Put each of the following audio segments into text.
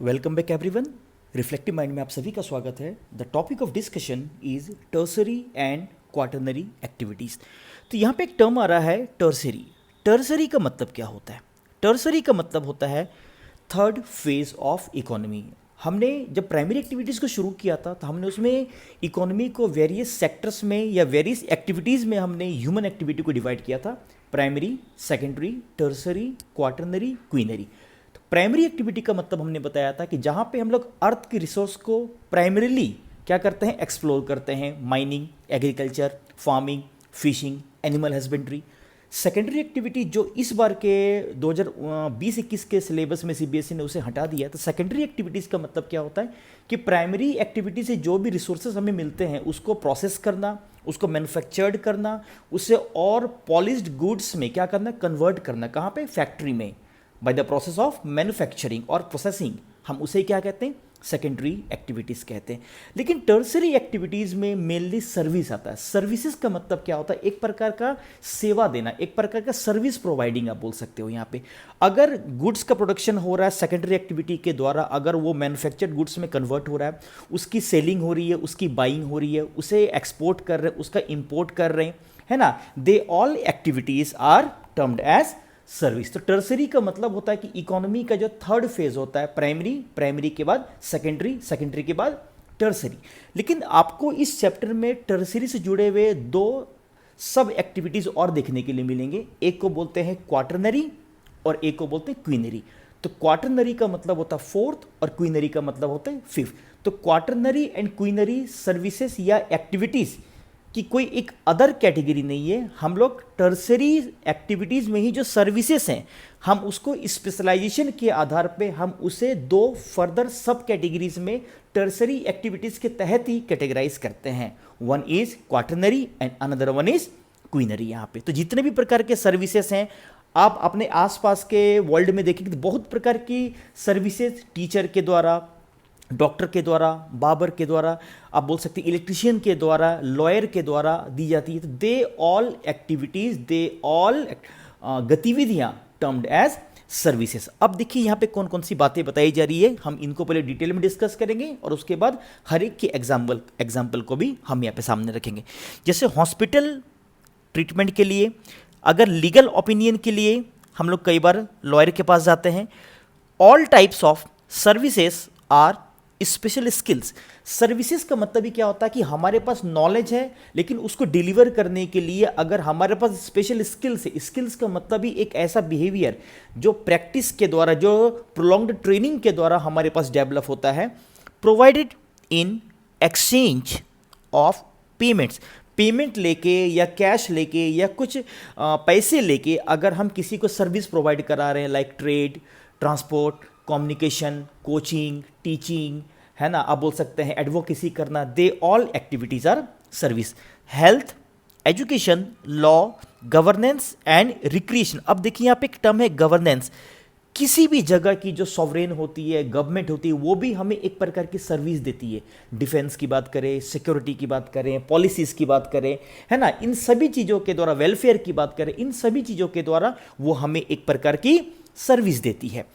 Welcome back everyone. Reflective mind में आप सभी का स्वागत है। The topic of discussion is tertiary and quaternary activities. तो यहाँ पे एक टर्म आ रहा है टर्सरी। टर्सरी का मतलब क्या होता है? टर्सरी का मतलब होता है थर्ड फेज ऑफ इकोनॉमी। हमने जब प्राइमरी एक्टिविटीज़ को शुरू किया था तो हमने उसमें इकोनॉमी को वेरियस सेक्टर्स में या वेरियस एक्टिविटीज़ में हमने ह्यूमन एक्टिविटी को डिवाइड किया था। Primary, secondary, tertiary, quaternary, quinary. Primary activity का मतलब हमने बताया था कि जहाँ पे हम लोग अर्थ की रिसोर्स को प्राइमरीली क्या करते हैं, एक्सप्लोर करते हैं। Mining, agriculture, farming, fishing, animal husbandry. Secondary activity जो इस बार के 2020-21 के सिलेबस में सीबीएसई ने उसे हटा दिया। तो सेकेंडरी एक्टिविटीज़ का मतलब क्या होता है कि प्राइमरी एक्टिविटी से जो भी रिसोर्सेज हमें मिलते हैं उसको प्रोसेस करना, उसको मैन्युफैक्चर्ड करना, उसे और पॉलिश्ड गुड्स में क्या करना, कन्वर्ट करना। कहाँ पे? फैक्ट्री में, by the process of manufacturing और प्रोसेसिंग। हम उसे क्या कहते हैं? सेकेंडरी एक्टिविटीज़ कहते हैं। लेकिन टर्सरी एक्टिविटीज़ में मेनली सर्विस आता है। सर्विसेज का मतलब क्या होता है? एक प्रकार का सेवा देना, एक प्रकार का सर्विस प्रोवाइडिंग आप बोल सकते हो। यहाँ पे अगर गुड्स का प्रोडक्शन हो रहा है सेकेंडरी एक्टिविटी के द्वारा, अगर वो मैन्युफैक्चर्ड गुड्स में कन्वर्ट हो रहा है, उसकी सेलिंग हो रही है, उसकी बाइंग हो रही है, उसे एक्सपोर्ट कर रहे हैं, उसका इम्पोर्ट कर रहे हैं, है ना, they all activities are termed as service. तो टर्सरी का मतलब होता है कि इकोनॉमी का जो थर्ड फेज होता है, प्राइमरी, प्राइमरी के बाद सेकेंडरी, सेकेंडरी के बाद टर्सरी। लेकिन आपको इस चैप्टर में टर्सरी से जुड़े हुए दो सब एक्टिविटीज और देखने के लिए मिलेंगे। एक को बोलते हैं क्वाटरनरी और एक को बोलते हैं क्वीनरी। तो क्वाटरनरी का मतलब होता है फोर्थ और क्वीनरी का मतलब होता है फिफ्थ। तो क्वाटरनरी एंड क्वीनरी सर्विसेज या एक्टिविटीज कि कोई एक अदर कैटेगरी नहीं है। हम लोग टर्सरी एक्टिविटीज़ में ही जो सर्विसेज हैं हम उसको स्पेशलाइजेशन के आधार पे हम उसे दो फर्दर सब कैटेगरीज में टर्सरी एक्टिविटीज़ के तहत ही कैटेगराइज करते हैं। One is quaternary and another one is quinary. यहाँ पे तो जितने भी प्रकार के सर्विसेज हैं आप अपने आसपास के वर्ल्ड में देखेंगे तो बहुत प्रकार की सर्विसेज टीचर के द्वारा, डॉक्टर के द्वारा, बाबर के द्वारा, आप बोल सकते हैं इलेक्ट्रिशियन के द्वारा, लॉयर के द्वारा दी जाती है। तो दे ऑल एक्टिविटीज, दे ऑल गतिविधियां टर्म्ड एज सर्विसेज। अब देखिए यहाँ पे कौन कौन सी बातें बताई जा रही है, हम इनको पहले डिटेल में डिस्कस करेंगे और उसके बाद हर एक के एग्जाम्पल को भी हम यहाँ पे सामने रखेंगे। जैसे हॉस्पिटल ट्रीटमेंट के लिए, अगर लीगल ओपिनियन के लिए हम लोग कई बार लॉयर के पास जाते हैं। All types of services are special skills. Services का मतलब ही क्या होता है कि हमारे पास नॉलेज है लेकिन उसको डिलीवर करने के लिए अगर हमारे पास स्पेशल स्किल्स है। स्किल्स का मतलब ही एक ऐसा बिहेवियर जो प्रैक्टिस के द्वारा, जो प्रोलॉन्ग्ड ट्रेनिंग के द्वारा हमारे पास डेवलप होता है। Provided in exchange of payments. Payment लेके या कैश लेके या कुछ पैसे लेके अगर हम किसी को सर्विस प्रोवाइड करा रहे हैं, like trade, transport, communication, coaching, teaching, है ना, आप बोल सकते हैं एडवोकेसी करना, they all activities are service. Health, education, law, governance and recreation. अब देखिए यहाँ पे एक टर्म है गवर्नेंस। किसी भी जगह की जो सॉवरेन होती है, गवर्नमेंट होती है, वो भी हमें एक प्रकार की सर्विस देती है। डिफेंस की बात करें, सिक्योरिटी की बात करें, पॉलिसीज की बात करें, है ना, इन सभी चीज़ों के द्वारा, वेलफेयर की बात करें, इन सभी चीज़ों के द्वारा वो हमें एक प्रकार की सर्विस देती है।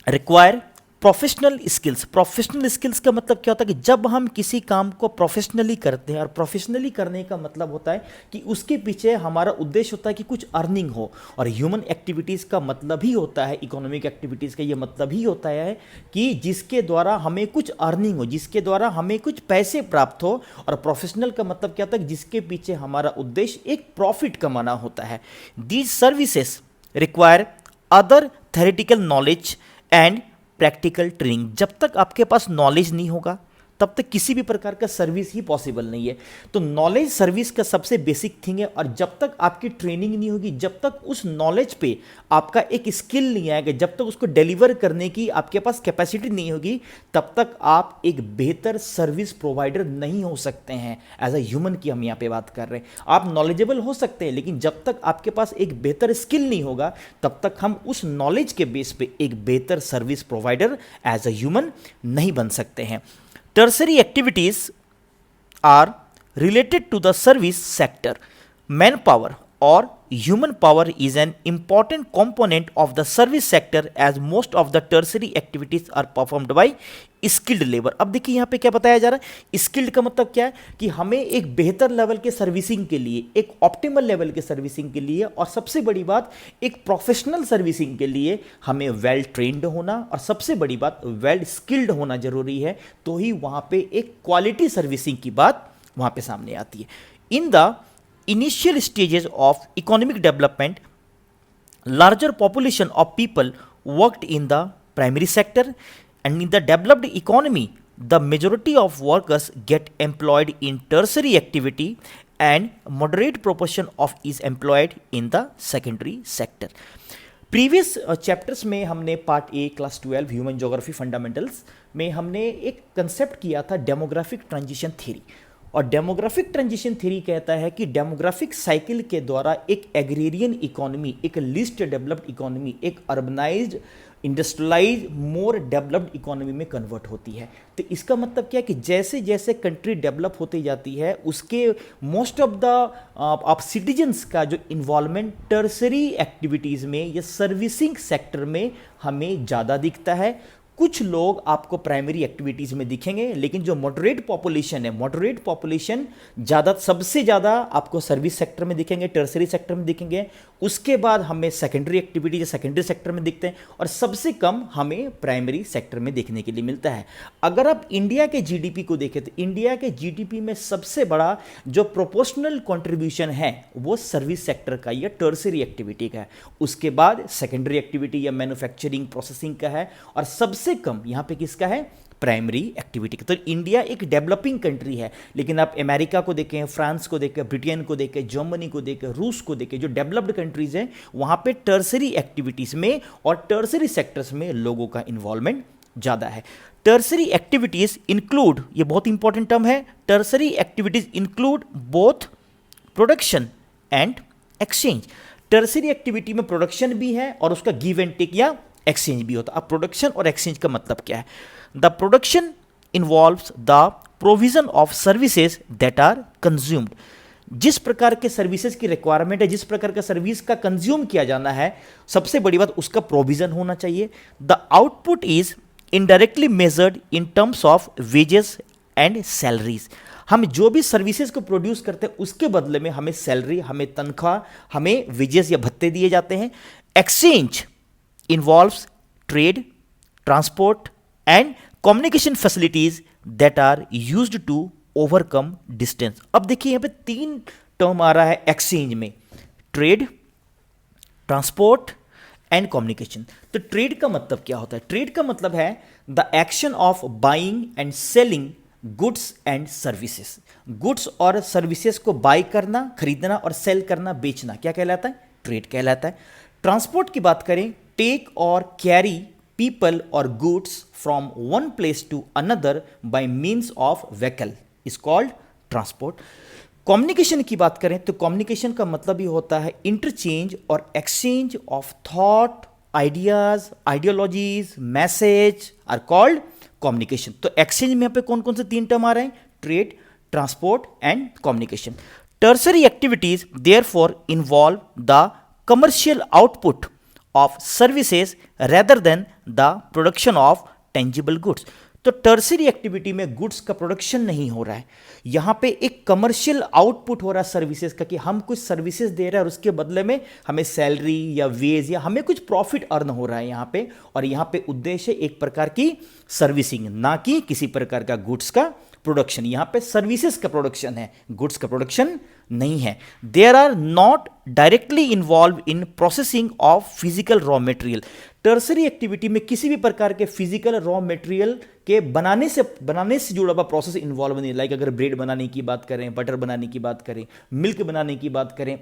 Require professional skills. Professional skills का मतलब क्या होता है कि जब हम किसी काम को प्रोफेशनली करते हैं, और प्रोफेशनली करने का मतलब होता है कि उसके पीछे हमारा उद्देश्य होता है कि कुछ अर्निंग हो। और ह्यूमन एक्टिविटीज़ का मतलब ही होता है, इकोनॉमिक एक्टिविटीज़ का ये मतलब ही होता है कि जिसके द्वारा हमें कुछ अर्निंग हो, जिसके द्वारा हमें कुछ पैसे प्राप्त हो। और प्रोफेशनल का मतलब क्या होता है कि जिसके पीछे हमारा उद्देश्य एक प्रॉफिट कमाना होता है। These services require other theoretical knowledge and practical training. जब तक आपके पास नॉलेज नहीं होगा तब तक किसी भी प्रकार का सर्विस ही पॉसिबल नहीं है। तो नॉलेज सर्विस का सबसे बेसिक थिंग है। और जब तक आपकी ट्रेनिंग नहीं होगी, जब तक उस नॉलेज पे आपका एक स्किल नहीं आएगा, जब तक उसको डिलीवर करने की आपके पास कैपेसिटी नहीं होगी, तब तक आप एक बेहतर सर्विस प्रोवाइडर नहीं हो सकते हैं। एज अ ह्यूमन की हम यहाँ पे बात कर रहे हैं। आप नॉलेजेबल हो सकते हैं लेकिन जब तक आपके पास एक बेहतर स्किल नहीं होगा तब तक हम उस नॉलेज के बेस पे एक बेहतर service provider as a human नहीं बन सकते हैं। Tertiary activities are related to the service sector, manpower or human power is an important component of the service sector as most of the tertiary activities are performed by skilled labor। अब देखिए यहाँ पे क्या बताया जा रहा है, skilled का मतलब क्या है कि हमें एक बेहतर लेवल के सर्विसिंग के लिए, एक ऑप्टिमल लेवल के सर्विसिंग के लिए, और सबसे बड़ी बात एक प्रोफेशनल सर्विसिंग के लिए हमें वेल ट्रेन्ड होना, और सबसे बड़ी बात वेल स्किल्ड होना जरूरी है, तो ही वहाँ पे एक क्वालिटी सर्विसिंग की बात वहाँ पे सामने आती है। In the initial stages of economic development, larger population of people worked in the primary sector, and in the developed economy the majority of workers get employed in tertiary activity and moderate proportion of is employed in the secondary sector। Previous chapters में हमने part A class 12 human geography fundamentals में हमने एक concept किया था demographic transition theory, और demographic transition theory कहता है कि डेमोग्राफिक साइकिल के द्वारा एक एग्रेरियन इकोनॉमी, एक लीस्ट डेवलप्ड इकोनॉमी, एक urbanised industrialise more developed economy में कन्वर्ट होती है। तो इसका मतलब क्या है कि जैसे जैसे कंट्री डेवलप होती जाती है उसके मोस्ट ऑफ द आप सिटीजन्स का जो इन्वॉल्वमेंट टर्सरी एक्टिविटीज़ में या सर्विसिंग सेक्टर में हमें ज़्यादा दिखता है। कुछ लोग आपको प्राइमरी एक्टिविटीज़ में दिखेंगे, लेकिन जो मॉडरेट पॉपुलेशन है, मॉडरेट पॉपुलेशन ज़्यादा, सबसे ज़्यादा आपको सर्विस सेक्टर में दिखेंगे, टर्सरी सेक्टर में दिखेंगे, उसके बाद हमें सेकेंडरी एक्टिविटीज सेकेंडरी सेक्टर में दिखते हैं, और सबसे कम हमें प्राइमरी सेक्टर में देखने के लिए मिलता है। अगर आप इंडिया के जीडीपी को देखें तो इंडिया के जीडीपी में सबसे बड़ा जो प्रोपोर्शनल कंट्रीब्यूशन है वो सर्विस सेक्टर का या टर्सरी एक्टिविटी का है, उसके बाद सेकेंडरी एक्टिविटी या मैन्युफैक्चरिंग प्रोसेसिंग का है, और सबसे कम यहां पे किसका है, प्राइमरी एक्टिविटी का। तो इंडिया एक डेवलपिंग कंट्री है, लेकिन आप अमेरिका को देखें, फ्रांस को देखें, ब्रिटेन को देखें, जर्मनी को देखें, रूस को देखें, जो डेवलप्ड कंट्रीज हैं वहां पे टर्सरी एक्टिविटीज में और टर्सरी सेक्टर्स में लोगों का इन्वॉल्वमेंट ज्यादा है। टर्सरी एक्टिविटीज इंक्लूड, ये बहुत इंपॉर्टेंट टर्म है, tertiary activities include both production and exchange. Tertiary activity में प्रोडक्शन भी है और उसका गिव एंड टेक या एक्सचेंज भी होता है। अब प्रोडक्शन और एक्सचेंज का मतलब क्या है? The production involves the provision of services that are consumed. जिस प्रकार के सर्विसेज की रिक्वायरमेंट है, जिस प्रकार का सर्विस का कंज्यूम किया जाना है, सबसे बड़ी बात उसका प्रोविजन होना चाहिए। The output is indirectly measured in terms of wages and salaries. हम जो भी सर्विसेज को प्रोड्यूस करते हैं उसके बदले में हमें सैलरी, हमें तनख्वाह, हमें वेजेस या भत्ते दिए जाते हैं। Exchange involves trade, transport and communication facilities that are used to overcome distance। अब देखिए यहाँ पे 3 टर्म आ रहा है एक्सचेंज में, ट्रेड, ट्रांसपोर्ट एंड कम्युनिकेशन। तो ट्रेड का मतलब क्या होता है? ट्रेड का मतलब है the action of buying and selling goods and services. Goods और सर्विसेज को बाय करना, खरीदना, और सेल करना, बेचना, क्या कहलाता है? ट्रेड कहलाता है। ट्रांसपोर्ट की बात करें, टेक और कैरी पीपल और goods from one place to another by means of vehicle is called transport. Communication की बात करें तो कम्युनिकेशन का मतलब ही होता है इंटरचेंज और exchange of thought, ideas, ideologies, message are called communication. तो एक्सचेंज में यहाँ पे कौन कौन से 3 टर्म आ रहे हैं? Trade, transport and communication. Tertiary activities therefore involve the commercial output of services rather than the production of tangible goods। तो टर्सरी एक्टिविटी में गुड्स का प्रोडक्शन नहीं हो रहा है, यहां पे एक कमर्शियल आउटपुट हो रहा है सर्विसेज का, कि हम कुछ सर्विसेज दे रहे हैं और उसके बदले में हमें सैलरी या वेज या हमें कुछ प्रॉफिट अर्न हो रहा है यहां पे, और यहां पे उद्देश्य एक प्रकार की सर्विसिंग, ना कि किसी प्रकार का गुड्स का प्रोडक्शन। यहां पे सर्विसेज का प्रोडक्शन है, गुड्स का प्रोडक्शन नहीं है। There are not directly involve in processing of physical raw material. Tertiary activity में किसी भी प्रकार के फिजिकल रॉ मटेरियल के बनाने से जुड़ा हुआ प्रोसेस इन्वॉल्व नहीं। लाइक अगर ब्रेड बनाने की बात करें, बटर बनाने की बात करें, मिल्क बनाने की बात करें,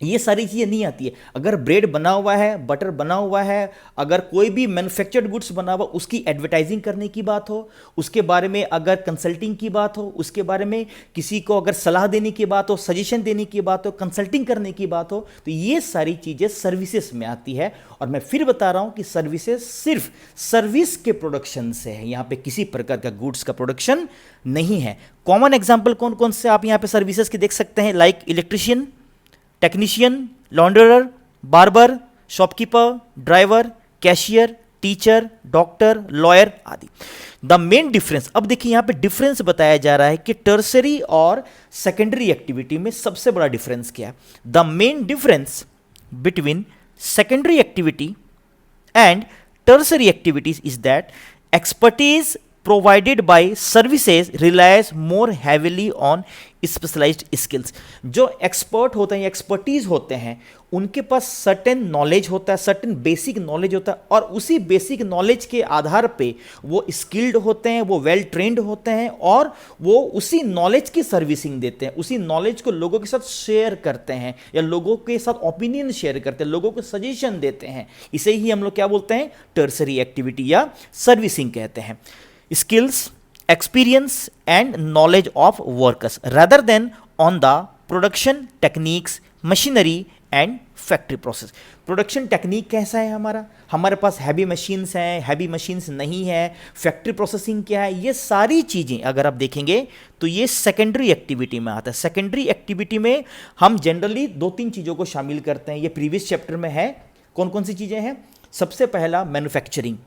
ये सारी चीज़ें नहीं आती है। अगर ब्रेड बना हुआ है, बटर बना हुआ है, अगर कोई भी मैन्युफैक्चर्ड गुड्स बना हुआ, उसकी एडवर्टाइजिंग करने की बात हो, उसके बारे में अगर कंसल्टिंग की बात हो, उसके बारे में किसी को अगर सलाह देने की बात हो, सजेशन देने की बात हो, कंसल्टिंग करने की बात हो, तो ये सारी चीज़ें सर्विसेज में आती है। और मैं फिर बता रहा हूं कि सर्विसेज सिर्फ सर्विस के प्रोडक्शन से है, यहां पे किसी प्रकार का गुड्स का प्रोडक्शन नहीं है। कॉमन एग्जाम्पल कौन कौन से आप यहां पे सर्विसेज के देख सकते हैं? Like electrician, technician, launderer, barber, shopkeeper, driver, cashier, teacher, doctor, lawyer आदि। द मेन डिफरेंस, अब देखिए यहां पे डिफरेंस बताया जा रहा है कि टर्सरी और सेकेंडरी एक्टिविटी में सबसे बड़ा डिफरेंस क्या है। The main difference between secondary activity and tertiary activities is that expertise provided by services relies more heavily on specialized skills। जो एक्सपर्ट होते हैं, एक्सपर्टीज होते हैं, उनके पास सर्टेन नॉलेज होता है, सर्टेन बेसिक नॉलेज होता है, और उसी बेसिक नॉलेज के आधार पे वो स्किल्ड होते हैं, वो वेल ट्रेंड होते हैं, और वो उसी नॉलेज की सर्विसिंग देते हैं, उसी नॉलेज को लोगों के साथ शेयर करते हैं, या लोगों के साथ ओपिनियन शेयर करते हैं, लोगों को सजेशन देते हैं। इसे ही हम लोग क्या बोलते हैं, टर्सरी एक्टिविटी या सर्विसिंग कहते हैं। Skills, experience and knowledge of workers rather than on the production techniques, machinery and factory process। Production technique कैसा है हमारे पास हैवी मशीन्स हैं, हैवी मशीन्स नहीं है, फैक्ट्री प्रोसेसिंग क्या है, ये सारी चीज़ें अगर आप देखेंगे तो ये सेकेंडरी एक्टिविटी में आता है। सेकेंडरी एक्टिविटी में हम जनरली 2-3 चीज़ों को शामिल करते हैं, ये प्रीवियस चैप्टर में है। कौन कौन सी चीज़ें हैं? सबसे पहला manufacturing,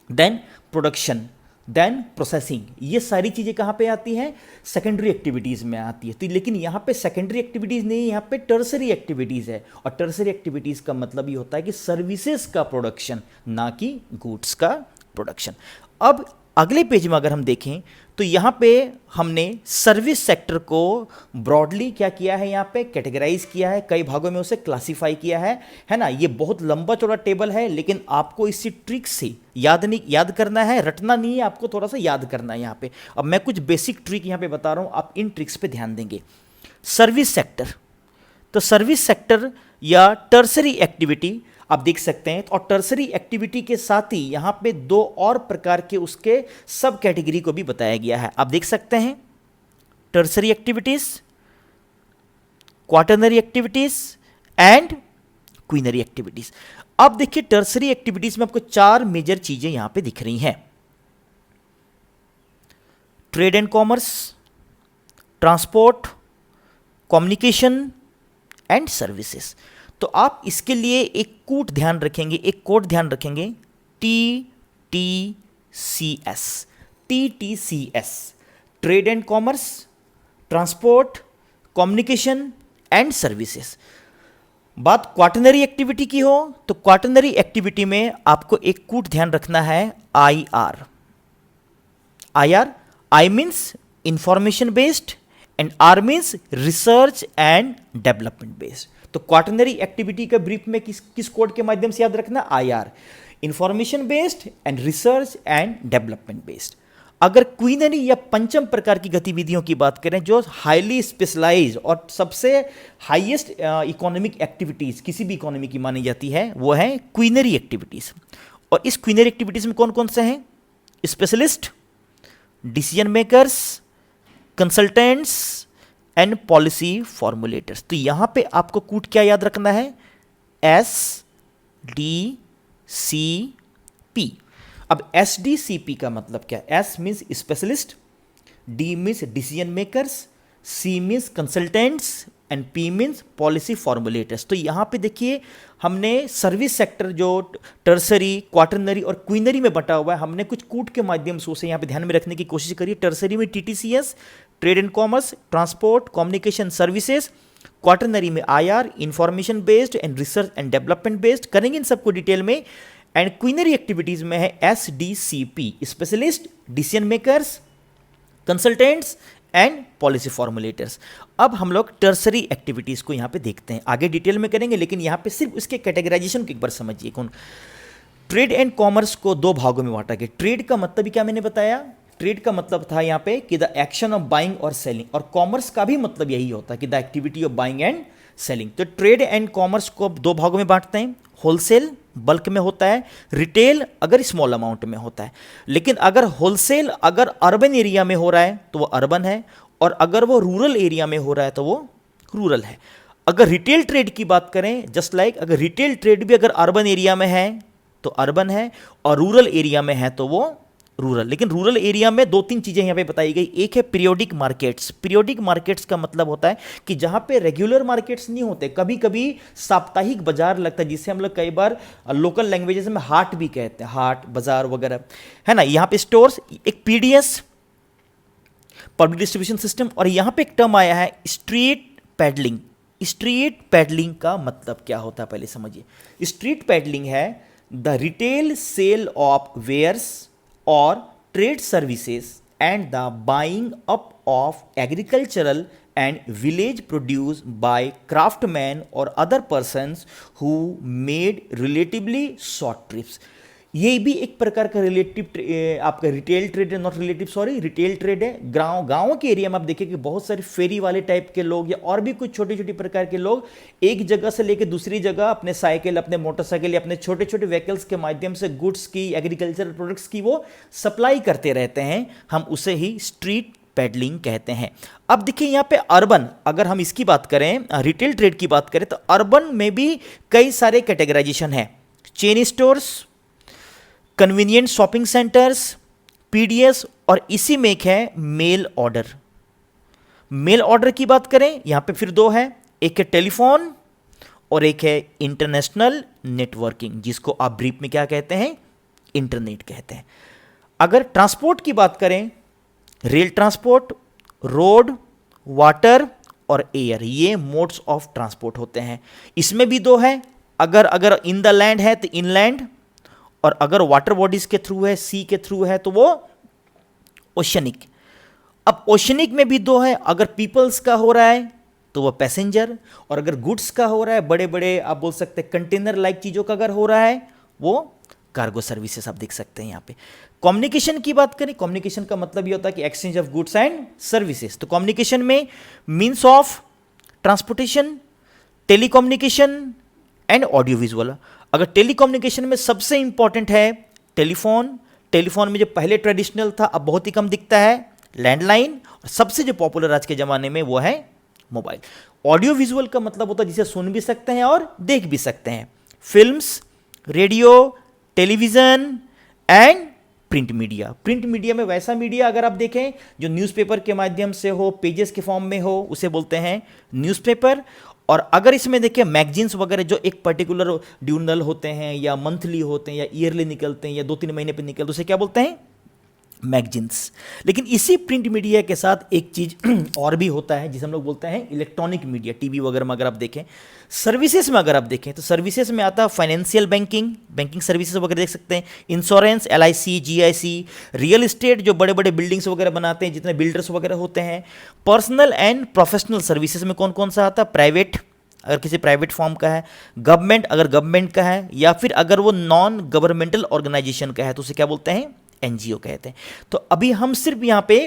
then production, then processing. ये सारी चीज़ें कहाँ पे आती हैं? सेकेंडरी एक्टिविटीज़ में आती है। तो लेकिन यहाँ पे सेकेंडरी एक्टिविटीज़ नहीं है, यहाँ पे टर्सरी एक्टिविटीज़ है। और टर्सरी एक्टिविटीज़ का मतलब ये होता है कि सर्विसेज का प्रोडक्शन, ना कि गुड्स का प्रोडक्शन। अब अगले पेज में अगर हम देखें तो यहाँ पे हमने सर्विस सेक्टर को ब्रॉडली क्या किया है, यहाँ पे कैटेगराइज किया है, कई भागों में उसे क्लासिफाई किया है ना। ये बहुत लंबा चौड़ा टेबल है, लेकिन आपको इसी ट्रिक से याद करना है, रटना नहीं है, आपको थोड़ा सा याद करना है यहाँ पे। अब मैं कुछ बेसिक ट्रिक यहाँ पे बता रहा हूँ, आप इन ट्रिक्स पे ध्यान देंगे। सर्विस सेक्टर, तो सर्विस सेक्टर या टर्सरी एक्टिविटी आप देख सकते हैं। और टर्सरी एक्टिविटी के साथ ही यहाँ पे 2 और प्रकार के उसके सब कैटेगरी को भी बताया गया है। आप देख सकते हैं tertiary activities, quaternary activities and quinary activities. अब देखिए टर्सरी एक्टिविटीज में आपको 4 मेजर चीजें यहां पे दिख रही हैं। Trade and commerce, transport, communication and services. तो आप इसके लिए एक कोड ध्यान रखेंगे, TTCS, trade and commerce, transport, communication and services. बात क्वाटरनरी एक्टिविटी की हो तो क्वाटरनरी एक्टिविटी में आपको एक कोड ध्यान रखना है, IR। I means information based and R means research and development based. तो क्वाटरनरी एक्टिविटी का ब्रीफ में किस कोड के माध्यम से याद रखना? IR, information based and research and development based. अगर क्वीनरी या पंचम प्रकार की गतिविधियों की बात करें, जो हाईली स्पेशलाइज्ड और सबसे हाईएस्ट इकोनॉमिक एक्टिविटीज किसी भी इकोनॉमी की मानी जाती है, वो है क्वीनरी एक्टिविटीज। और इस क्वीनरी एक्टिविटीज में कौन कौन से हैं? Specialist, decision makers, consultants and policy formulators. तो यहां पे आपको कूट क्या याद रखना है? SDCP। अब SDCP का मतलब क्या है? S means specialist, D means decision makers, C means consultants and P means policy formulators. तो यहां पे देखिए हमने सर्विस सेक्टर जो टर्सरी, क्वाटरनरी और क्वीनरी में बटा हुआ है, हमने कुछ कूट के माध्यम से उसे यहाँ पे ध्यान में रखने की कोशिश करी। टर्सरी में TTCS, trade and commerce, transport, communication, services. Quaternary में IR, information based and research and development based, करेंगे इन सबको डिटेल में। एंड क्वीनरी एक्टिविटीज में है SDCP, specialist, decision makers, consultants and policy formulators. अब हम लोग टर्सरी एक्टिविटीज को यहाँ पे देखते हैं, आगे डिटेल में करेंगे, लेकिन यहाँ पे सिर्फ उसके कैटेगराइजेशन को एक बार समझिए। कौन? ट्रेड एंड कॉमर्स को 2 भागों में बांटा गया। ट्रेड का मतलब क्या मैंने बताया? ट्रेड का मतलब था यहाँ पे कि द एक्शन ऑफ बाइंग और सेलिंग, और कॉमर्स का भी मतलब यही होता है कि the activity of buying and selling. तो ट्रेड एंड कॉमर्स को 2 भागों में बांटते हैं। होलसेल बल्क में होता है, रिटेल अगर स्मॉल अमाउंट में होता है। लेकिन अगर होलसेल अगर अर्बन एरिया में हो रहा है तो वो अर्बन है, और अगर वो रूरल एरिया में हो रहा है तो वो रूरल है। अगर रिटेल ट्रेड की बात करें, जस्ट लाइक अगर रिटेल ट्रेड भी अगर अर्बन एरिया में है तो अर्बन है, और रूरल एरिया में है तो वो रूरल। लेकिन रूरल एरिया में दो तीन चीज़ें यहाँ पे बताई गई। एक है पीरियोडिक मार्केट्स। पीरियोडिक मार्केट्स का मतलब होता है कि जहाँ पे रेगुलर मार्केट्स नहीं होते, कभी कभी साप्ताहिक बाजार लगता है, जिसे हम लोग कई बार लोकल लैंग्वेजेस में हाट भी कहते हैं, हाट बाजार वगैरह, है ना। यहाँ पे स्टोर्स, एक पीडीएस, पब्लिक डिस्ट्रीब्यूशन सिस्टम। और यहाँ पे एक टर्म आया है स्ट्रीट पैडलिंग। स्ट्रीट पैडलिंग का मतलब क्या होता है पहले समझिए। स्ट्रीट पैडलिंग है the retail sale of wares और trade services and the buying up of agricultural and village produce by craftsman और other persons who made relatively short trips. ये भी एक प्रकार का आपका रिटेल ट्रेड है, not relative sorry, retail trade है। गाँव के एरिया में आप देखिए कि बहुत सारे फेरी वाले टाइप के लोग या और भी कुछ छोटे छोटे प्रकार के लोग एक जगह से लेकर दूसरी जगह अपने साइकिल, अपने मोटरसाइकिल या अपने छोटे छोटे व्हीकल्स के माध्यम से गुड्स की, एग्रीकल्चरल प्रोडक्ट्स की वो सप्लाई करते रहते हैं। हम उसे ही स्ट्रीट पैडलिंग कहते हैं। अब देखिए यहाँ पे अर्बन, अगर हम इसकी बात करें, रिटेल ट्रेड की बात करें, तो अर्बन में भी कई सारे कैटेगराइजेशन है। Chain stores, convenient shopping centres, PDS, और इसी में एक है मेल ऑर्डर। मेल ऑर्डर की बात करें, यहां पे फिर दो है, एक है टेलीफोन और एक है इंटरनेशनल नेटवर्किंग, जिसको आप ब्रीफ में क्या कहते हैं, इंटरनेट कहते हैं। अगर ट्रांसपोर्ट की बात करें, रेल ट्रांसपोर्ट, रोड, वाटर और एयर, ये मोड्स ऑफ ट्रांसपोर्ट होते हैं। इसमें भी दो है, अगर इन द लैंड है तो इनलैंड, और अगर वाटर बॉडीज के थ्रू है, सी के थ्रू है, तो वो ओशनिक। अब ओशनिक में भी दो है, अगर पीपल्स का हो रहा है तो वो पैसेंजर, और अगर गुड्स का हो रहा है, बड़े बड़े आप बोल सकते हैं कंटेनर लाइक चीज़ों का अगर हो रहा है, वो कार्गो सर्विसेज आप देख सकते हैं यहाँ पे। कम्युनिकेशन की बात करें, कम्युनिकेशन का मतलब ये होता है कि exchange of goods and services. तो कम्युनिकेशन में means of transportation, telecommunication and audio visual. अगर टेलीकम्युनिकेशन में सबसे इंपॉर्टेंट है टेलीफोन। टेलीफोन में जो पहले ट्रेडिशनल था अब बहुत ही कम दिखता है, लैंडलाइन, और सबसे जो पॉपुलर आज के ज़माने में वो है मोबाइल। ऑडियो विजुअल का मतलब होता है जिसे सुन भी सकते हैं और देख भी सकते हैं। Films, radio, television and print media. Print media में वैसा मीडिया अगर आप देखें जो न्यूज़पेपर के माध्यम से हो, पेजेस के फॉर्म में हो, उसे बोलते हैं न्यूज़पेपर। और अगर इसमें देखिए मैगजीन्स वगैरह जो एक पर्टिकुलर ड्यूनल होते हैं या मंथली होते हैं या ईयरली निकलते हैं या 2-3 महीने पे निकलते हैं, उसे क्या बोलते हैं, मैगजीन्स। लेकिन इसी प्रिंट मीडिया के साथ एक चीज़ और भी होता है जिसे हम लोग बोलते हैं इलेक्ट्रॉनिक मीडिया। टीवी वगैरह में अगर आप देखें, सर्विसेज में अगर आप देखें तो सर्विसेज में आता है फाइनेंशियल बैंकिंग सर्विसेज वगैरह देख सकते हैं, insurance, LIC, GIC, real estate जो बड़े बड़े बिल्डिंग्स वगैरह बनाते हैं, जितने बिल्डर्स वगैरह होते हैं। पर्सनल एंड प्रोफेशनल सर्विसेज में कौन कौन सा आता है, प्राइवेट अगर किसी प्राइवेट फॉर्म का है, गवर्नमेंट अगर गवर्नमेंट का है, या फिर अगर वो नॉन गवर्नमेंटल ऑर्गेनाइजेशन का है तो उसे क्या बोलते हैं, एनजीओ कहते हैं। तो अभी हम सिर्फ यहाँ पे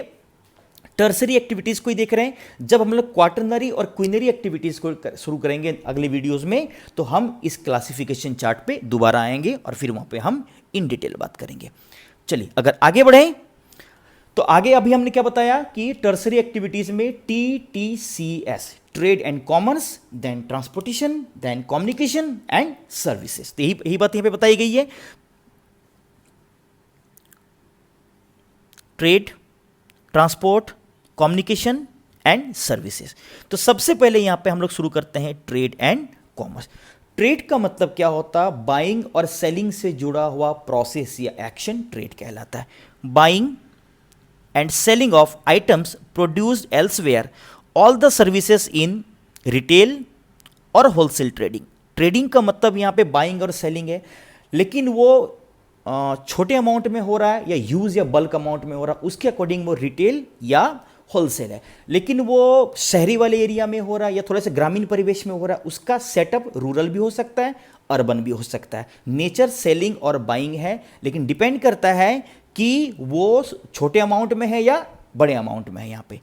टर्सरी एक्टिविटीज़ को ही देख रहे हैं। जब हम लोग क्वाटरनरी और क्विनरी एक्टिविटीज़ को शुरू करेंगे अगले वीडियोस में, तो हम इस क्लासिफिकेशन चार्ट पे दोबारा आएंगे और फिर वहाँ पे हम इन डिटेल बात करेंगे। चलिए अगर आगे बढ़ें तो आगे अभी हमने क्या बताया कि टर्सरी एक्टिविटीज़ में TTCS, trade and commerce, then transportation, then communication and services. तो यही बात यहाँ पे बताई गई है। Trade, transport, communication and services. तो सबसे पहले यहां पे हम लोग शुरू करते हैं ट्रेड एंड कॉमर्स। ट्रेड का मतलब क्या होता है, बाइंग और सेलिंग से जुड़ा हुआ प्रोसेस या एक्शन ट्रेड कहलाता है। Buying and selling of items produced elsewhere, all the services in retail और होलसेल ट्रेडिंग। ट्रेडिंग का मतलब यहाँ पे बाइंग और सेलिंग है, लेकिन वो छोटे अमाउंट में हो रहा है या यूज या बल्क अमाउंट में हो रहा है, उसके अकॉर्डिंग वो रिटेल या होलसेल है। लेकिन वो शहरी वाले एरिया में हो रहा है या थोड़ा सा ग्रामीण परिवेश में हो रहा है, उसका सेटअप रूरल भी हो सकता है, अर्बन भी हो सकता है। नेचर सेलिंग और बाइंग है, लेकिन डिपेंड करता है कि वो छोटे अमाउंट में है या बड़े अमाउंट में है। यहाँ पे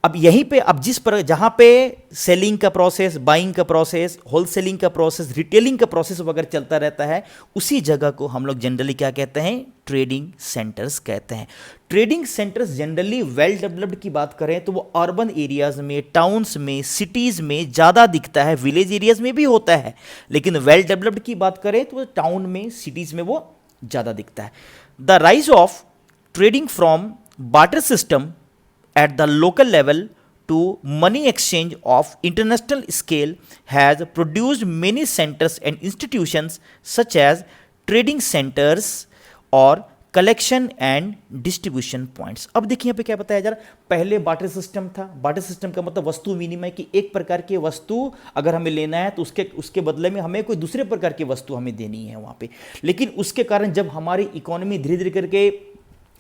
अब यहीं पे अब जहाँ पे सेलिंग का प्रोसेस, बाइंग का प्रोसेस, होलसेलिंग का प्रोसेस, रिटेलिंग का प्रोसेस वगैरह चलता रहता है, उसी जगह को हम लोग जनरली क्या कहते हैं, ट्रेडिंग सेंटर्स कहते हैं। Trading centres generally well developed की बात करें तो वो अर्बन एरियाज में, टाउन्स में, सिटीज़ में ज़्यादा दिखता है, विलेज एरियाज में भी होता है, लेकिन वेल डेवलप्ड की बात करें तो टाउन में, सिटीज़ में वो ज़्यादा दिखता है। The rise of trading from barter system at the local level to money exchange of international scale has produced many centers and institutions such as trading centers और कलेक्शन एंड डिस्ट्रीब्यूशन पॉइंट्स। अब देखिए यहाँ पे क्या बताया जा रहा है, पहले बार्टर सिस्टम था। बार्टर सिस्टम का मतलब वस्तु विनिमय की, एक प्रकार की वस्तु अगर हमें लेना है तो उसके बदले में हमें कोई दूसरे प्रकार की वस्तु हमें देनी है वहाँ पे। लेकिन उसके कारण जब हमारी इकोनॉमी धीरे धीरे करके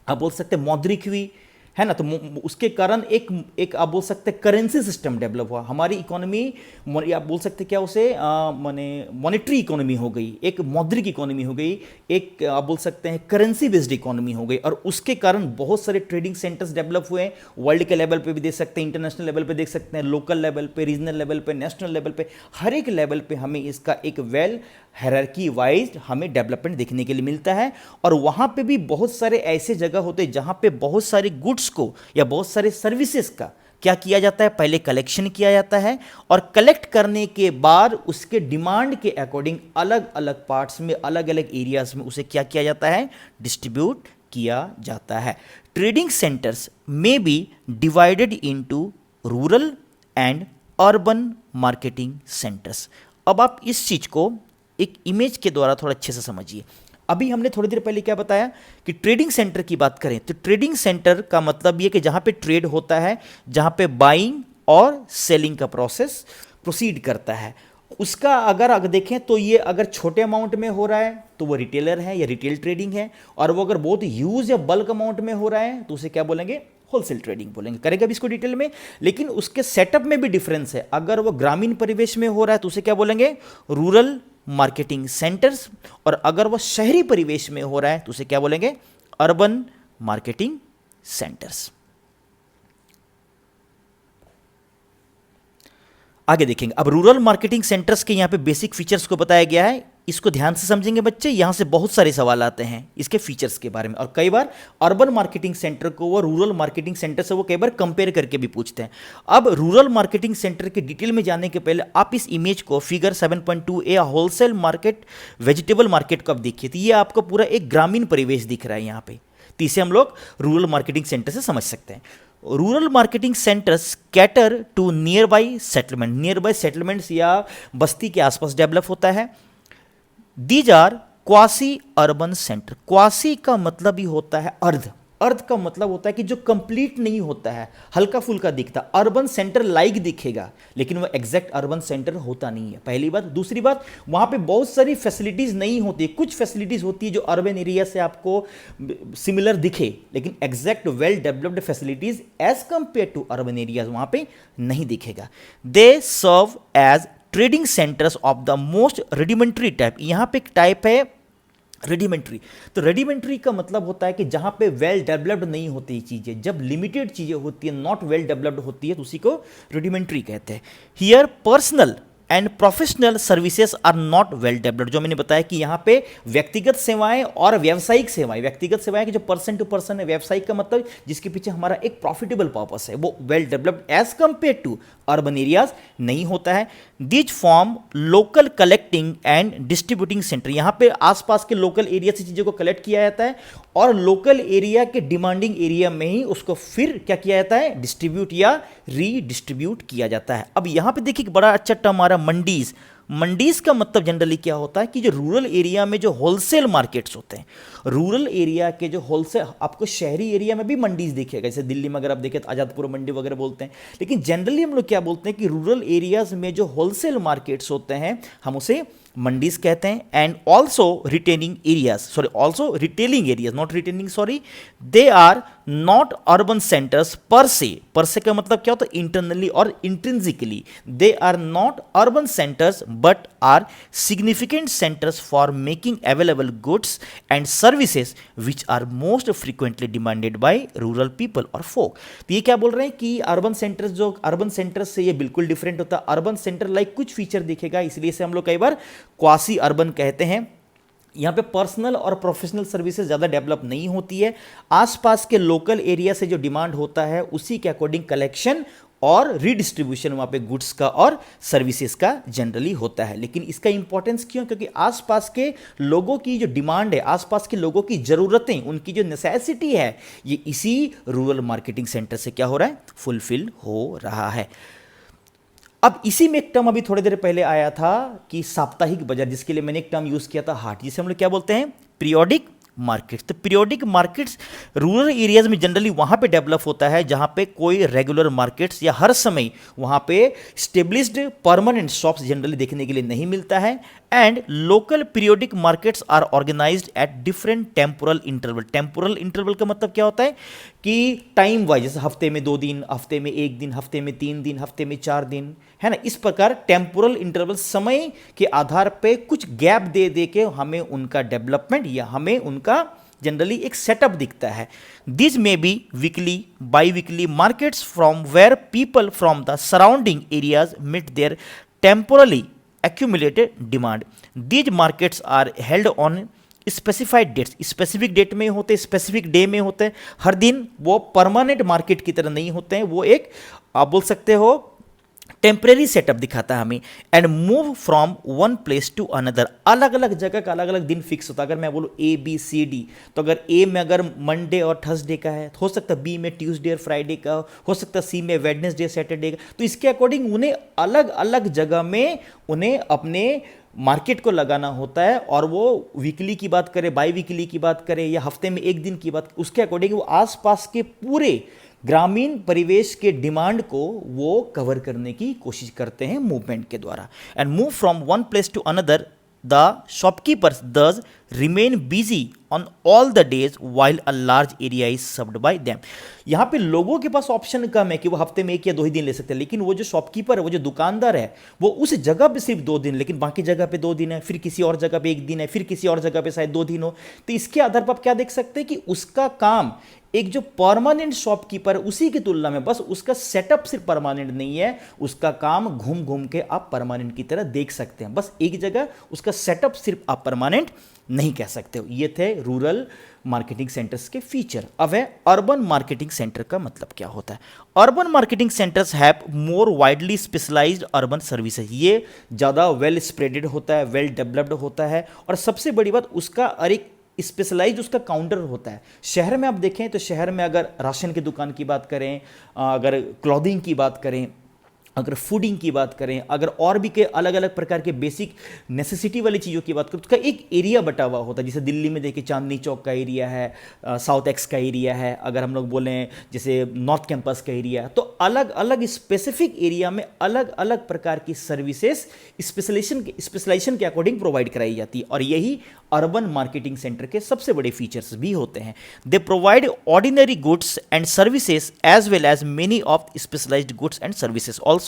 आप बोल सकते हैं मौद्रिक हुई है ना, तो उसके कारण एक आप बोल सकते हैं करेंसी सिस्टम डेवलप हुआ। हमारी इकोनॉमी आप बोल सकते क्या उसे माने मॉनेटरी इकोनॉमी हो गई, एक मौद्रिक इकोनॉमी हो गई, एक आप बोल सकते हैं करेंसी बेस्ड इकोनॉमी हो गई। और उसके कारण बहुत सारे ट्रेडिंग सेंटर्स डेवलप हुए। वर्ल्ड के लेवल पे भी देख सकते हैं, इंटरनेशनल लेवल पे देख सकते हैं, लोकल लेवल पे, रीजनल लेवल पे, नेशनल लेवल पे, हर एक लेवल पे हमें इसका एक वेल हायरार्की वाइज हमें डेवलपमेंट देखने के लिए मिलता है। और वहाँ पे भी बहुत सारे ऐसे जगह होते हैं जहाँ पे बहुत सारे गुड्स को या बहुत सारे सर्विसेज का क्या किया जाता है, पहले कलेक्शन किया जाता है और कलेक्ट करने के बाद उसके डिमांड के अकॉर्डिंग अलग अलग पार्ट्स में, अलग अलग एरियाज में उसे क्या किया जाता है, डिस्ट्रीब्यूट किया जाता है। ट्रेडिंग सेंटर्स में be divided into rural and urban marketing centres. अब आप इस चीज को एक इमेज के द्वारा थोड़ा अच्छे से समझिए। अभी हमने थोड़ी देर पहले क्या बताया कि ट्रेडिंग सेंटर की बात करें तो ट्रेडिंग सेंटर का मतलब ये कि जहां पे ट्रेड होता है, जहां पे बाइंग और सेलिंग का प्रोसेस प्रोसीड करता है। उसका अगर देखें तो ये अगर छोटे अमाउंट में हो रहा है तो वो रिटेलर है या रिटेल ट्रेडिंग है, और वो अगर बहुत यूज या बल्क अमाउंट में हो रहा है तो उसे क्या बोलेंगे, होलसेल ट्रेडिंग बोलेंगे। करेंगे अभी इसको डिटेल में, लेकिन उसके सेटअप में भी डिफरेंस है। अगर वो ग्रामीण परिवेश में हो रहा है तो उसे क्या बोलेंगे, रूरल मार्केटिंग सेंटर्स, और अगर वह शहरी परिवेश में हो रहा है तो उसे क्या बोलेंगे, अर्बन मार्केटिंग सेंटर्स। आगे देखेंगे। अब रूरल मार्केटिंग सेंटर्स के यहां पे बेसिक फीचर्स को बताया गया है, इसको ध्यान से समझेंगे बच्चे। यहां से बहुत सारे सवाल आते हैं इसके फीचर्स के बारे में, और कई बार अर्बन मार्केटिंग सेंटर को वो रूरल मार्केटिंग सेंटर से वो कई बार कंपेयर करके भी पूछते हैं। अब रूरल मार्केटिंग सेंटर के डिटेल में जाने के पहले आप इस इमेज को figure 7.2a wholesale market vegetable market को आप देखिए, तो ये आपको पूरा एक ग्रामीण परिवेश दिख रहा है यहाँ पे, तो इसे हम लोग रूरल मार्केटिंग सेंटर से समझ सकते हैं। Rural marketing centres cater to nearby settlements या बस्ती के आसपास डेवलप होता है। These are quasi urban centre. Quasi का मतलब ही होता है अर्ध, अर्ध का मतलब होता है कि जो कंप्लीट नहीं होता है, हल्का फुल्का दिखता। अर्बन सेंटर लाइक दिखेगा लेकिन वो एग्जैक्ट अर्बन सेंटर होता नहीं है, पहली बात। दूसरी बात, वहां पे बहुत सारी फैसिलिटीज नहीं होती, कुछ फैसिलिटीज होती है जो अर्बन एरिया से आपको सिमिलर दिखे, लेकिन exact well developed facilities as compare to urban areas वहां पे नहीं दिखेगा। They serve as trading centres of the most rudimentary type. यहां पे एक टाइप है रेडिमेंट्री। तो रेडिमेंट्री का मतलब होता है कि जहां पे वेल डेवलप्ड नहीं होती चीजें, जब लिमिटेड चीजें होती है, नॉट वेल डेवलप्ड होती है, तो उसी को रेडिमेंट्री कहते हैं। Here personal and professional services are not well developed. जो मैंने बताया कि यहाँ पे व्यक्तिगत सेवाएं और व्यावसायिक सेवाएं, व्यक्तिगत सेवाएं कि जो पर्सन टू पर्सन है, व्यावसायिक का मतलब जिसके पीछे हमारा एक प्रॉफिटेबल पर्पस है, वो well developed as compare to urban areas नहीं होता है। These form local collecting and distributing centre. यहाँ पे आसपास के लोकल एरिया से चीज़ों को कलेक्ट किया जाता है और लोकल एरिया के डिमांडिंग एरिया में ही उसको फिर क्या किया जाता है, डिस्ट्रीब्यूट या रीडिस्ट्रीब्यूट किया जाता है। अब यहाँ पे देखिए बड़ा अच्छा टर्म आ रहा है, मंडीज। मंडीज का मतलब जनरली क्या होता है कि जो रूरल एरिया में जो होलसेल मार्केट्स होते हैं, रूरल एरिया के जो होलसेल, आपको शहरी एरिया में भी मंडीज दिखेगा, जैसे दिल्ली में अगर आप देखें तो आजादपुर मंडी वगैरह बोलते हैं, लेकिन जनरली हम लोग क्या बोलते हैं कि रूरल एरियाज में जो होलसेल मार्केट्स होते हैं हम उसे मंडीज कहते हैं। And also retailing areas, not retaining sorry, they are not urban centres per se का मतलब क्या होता है, इंटरनली और intrinsically. They are not urban centres but are significant centres for making available goods and services which are most frequently demanded by rural people और folk. तो ये क्या बोल रहे हैं कि अर्बन सेंटर्स, जो अर्बन सेंटर्स से ये बिल्कुल डिफरेंट होता है। अर्बन सेंटर लाइक कुछ फीचर दिखेगा, इसलिए से हम लोग कई बार क्वासी अर्बन कहते हैं। यहाँ पे पर्सनल और प्रोफेशनल सर्विसेज ज़्यादा डेवलप नहीं होती है, आसपास के लोकल एरिया से जो डिमांड होता है उसी के अकॉर्डिंग कलेक्शन और रीडिस्ट्रीब्यूशन वहाँ पे गुड्स का और सर्विसेज का जनरली होता है। लेकिन इसका इंपॉर्टेंस क्यों? क्योंकि आसपास के लोगों की जो डिमांड है, आसपास के लोगों की ज़रूरतें, उनकी जो नेसेसिटी है, ये इसी रूरल मार्केटिंग सेंटर से क्या हो रहा है? फुलफिल हो रहा है। अब इसी में एक टर्म अभी थोड़ी देर पहले आया था कि साप्ताहिक बाजार, जिसके लिए मैंने एक टर्म यूज़ किया था हाट, जिसे हम लोग क्या बोलते हैं? Periodic markets. तो पीरियोडिक मार्केट्स रूरल एरियाज में जनरली वहाँ पे डेवलप होता है जहाँ पे कोई रेगुलर मार्केट्स या हर समय वहाँ पे स्टेब्लिश्ड परमानेंट शॉप्स जनरली देखने के लिए नहीं मिलता है। And local periodic markets are organised at different temporal interval. Temporal interval का मतलब क्या होता है कि टाइम वाइज, जैसे हफ्ते में 2 दिन, हफ्ते में 1 दिन, हफ्ते में 3 दिन, हफ्ते में 4 दिन, है ना। इस प्रकार टेम्पोरल इंटरवल, समय के आधार पे कुछ गैप दे दे के हमें उनका डेवलपमेंट या हमें उनका जनरली एक सेटअप दिखता है। This may be weekly, biweekly markets from where people from the surrounding areas meet their temporally accumulated demand. These markets are held on specified dates. Specific date में होते हैं, specific day में होते हैं, हर दिन वो परमानेंट मार्केट की तरह नहीं होते हैं, वो एक आप बोल सकते हो टेम्परेरी सेटअप दिखाता है हमें। And move from one place to another, अलग अलग जगह का अलग अलग दिन फिक्स होता है। अगर मैं बोलूँ ABCD, तो अगर ए में अगर मंडे और थर्सडे का है, हो सकता है बी में ट्यूसडे और फ्राइडे का, हो सकता है सी में वेडनेसडे सैटरडे का। तो इसके अकॉर्डिंग उन्हें अलग अलग जगह में उन्हें अपने मार्केट को लगाना होता है। और वो वीकली की बात करें, बाई वीकली की बात करें, या हफ्ते में 1 दिन की बात, उसके अकॉर्डिंग वो आसपास के पूरे ग्रामीण परिवेश के डिमांड को वो कवर करने की कोशिश करते हैं मूवमेंट के द्वारा। And move from one place to another, the shopkeepers thus remain busy on all the days while a large area is served by them. यहाँ पे लोगों के पास ऑप्शन कम है कि वो हफ्ते में 1 या 2 ही दिन ले सकते हैं, लेकिन वो जो शॉपकीपर है, वो जो दुकानदार है, वो उस जगह पे सिर्फ 2 दिन, लेकिन बाकी जगह पे 2 दिन है, फिर किसी और जगह पे 1 दिन है, फिर किसी और जगह पे शायद 2 दिन हो। तो इसके आधार पर आप क्या देख सकते हैं कि उसका काम, एक जो परमानेंट शॉपकीपर उसी की तुलना में बस उसका सेटअप सिर्फ परमानेंट नहीं है, उसका काम घूम घूम के आप परमानेंट की तरह देख सकते हैं। बस एक जगह उसका सेटअप सिर्फ आप परमानेंट नहीं कह सकते हो। ये थे रूरल मार्केटिंग सेंटर्स के फीचर। अब है अर्बन मार्केटिंग सेंटर का मतलब क्या होता है। Urban marketing centres have more widely specialised urban services. ये ज़्यादा वेल स्प्रेडेड होता है, वेल डेवलप्ड होता है, और सबसे बड़ी बात उसका एक स्पेशलाइज उसका काउंटर होता है। शहर में आप देखें तो शहर में अगर राशन की दुकान की बात करें, अगर क्लॉथिंग की बात करें, अगर फूडिंग की बात करें, अगर और भी के अलग अलग प्रकार के बेसिक नेसेसिटी वाली चीज़ों की बात करें, तो उसका एक एरिया बटा हुआ होता है। जैसे दिल्ली में देखिए चांदनी चौक का एरिया है, साउथ एक्स का एरिया है, अगर हम लोग बोलें जैसे नॉर्थ कैंपस का एरिया है, तो अलग अलग स्पेसिफिक एरिया में अलग अलग प्रकार की सर्विसेज स्पेशलाइजेशन के अकॉर्डिंग प्रोवाइड कराई जाती है। और यही अर्बन मार्केटिंग सेंटर के सबसे बड़े फीचर्स भी होते हैं। They provide ordinary goods and services as well as many of specialised goods and services, also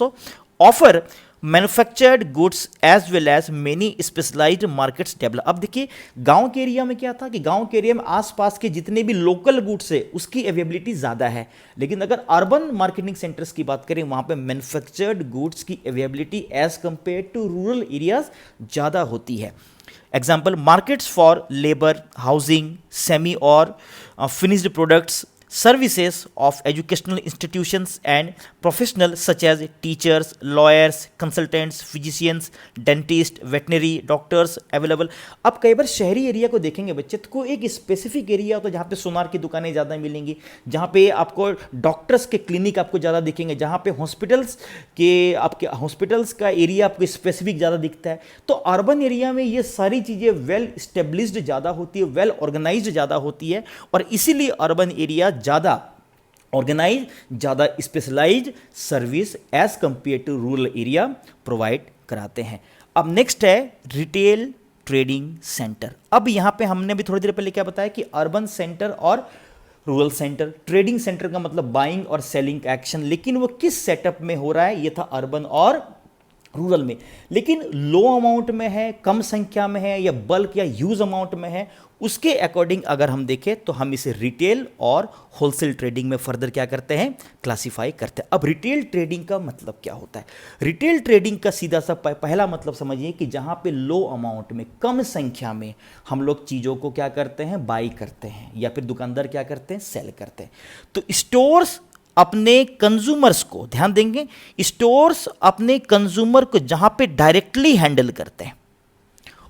offer manufactured goods as well as many specialised markets develop. अब देखिए गांव के एरिया में क्या था कि गांव के एरिया में आसपास के जितने भी लोकल गुड्स है उसकी अवेलेबिलिटी ज़्यादा है, लेकिन अगर अर्बन मार्केटिंग सेंटर्स की बात करें वहाँ पे मैन्युफैक्चर्ड गुड्स की availability as compare to rural areas ज़्यादा होती है। Example, markets for labor, housing, semi or finished products, services of educational institutions and professionals such as teachers, lawyers, consultants, physicians, dentists, veterinary doctors available। अब कई बार शहरी area को देखेंगे बच्चे तो कोई एक स्पेसिफिक एरिया होता है जहाँ पे सोनार की दुकानें ज़्यादा मिलेंगी, जहाँ पे आपको डॉक्टर्स के क्लिनिक आपको ज़्यादा दिखेंगे, जहाँ पे हॉस्पिटल्स का एरिया आपको स्पेसिफिक ज़्यादा दिखता है। तो अर्बन एरिया में ये सारी चीज़ें वेल स्टेब्लिश्ड ज़्यादा होती है, वेल ऑर्गेनाइज्ड ज़्यादा होती है, और इसीलिए अर्बन एरिया ज़्यादा ऑर्गेनाइज, ज़्यादा specialise service as compare to rural area provide कराते हैं। अब नेक्स्ट है रिटेल ट्रेडिंग सेंटर। अब यहाँ पे हमने भी थोड़ी देर पहले क्या बताया कि अर्बन सेंटर और रूरल सेंटर। ट्रेडिंग सेंटर का मतलब बाइंग और सेलिंग का एक्शन, लेकिन वो किस सेटअप में हो रहा है, ये था अर्बन और रूरल में। लेकिन लो अमाउंट में है, कम संख्या में है, या बल्क या ह्यूज अमाउंट में है, उसके अकॉर्डिंग अगर हम देखें तो हम इसे रिटेल और होलसेल ट्रेडिंग में फर्दर क्या करते हैं, क्लासिफाई करते हैं। अब रिटेल ट्रेडिंग का मतलब क्या होता है। रिटेल ट्रेडिंग का सीधा सा पहला मतलब समझिए कि जहां पे लो अमाउंट में, कम संख्या में हम लोग चीज़ों को क्या करते हैं, बाई करते हैं, या फिर दुकानदार क्या करते हैं, सेल करते हैं। तो स्टोर्स अपने कंज्यूमर्स को, ध्यान देंगे, स्टोर्स अपने कंज्यूमर को जहां पे डायरेक्टली हैंडल करते हैं।